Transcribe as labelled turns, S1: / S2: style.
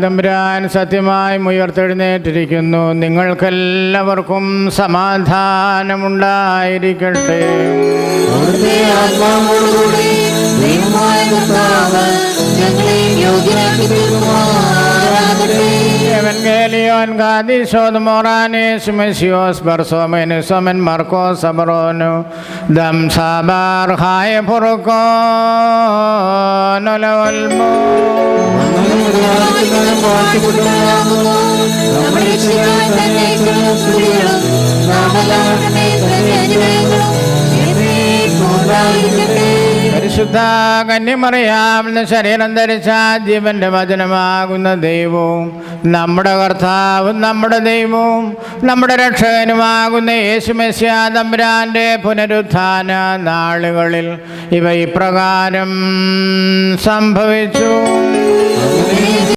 S1: തമ്പുരാൻ സത്യമായും ഉയർത്തെഴുന്നേറ്റിരിക്കുന്നു. നിങ്ങൾക്കെല്ലാവർക്കും സമാധാനമുണ്ടായിരിക്കട്ടെ. Evangelion Gadisod Moranis Mesios Barsomenus Omen Marcos Abarono Dam Sabar Hai Purko Nololmo പരിശുദ്ധ കന്യമറിയാവുന്ന ശരീരം ധരിച്ച ജീവന്റെ വചനമാകുന്ന ദൈവവും നമ്മുടെ കർത്താവും നമ്മുടെ ദൈവവും നമ്മുടെ രക്ഷകനുമാകുന്ന യേശുമെശിയ തമ്പുരാന്റെ പുനരുത്ഥാന നാളുകളിൽ ഇവ ഇപ്രകാരം സംഭവിച്ചു.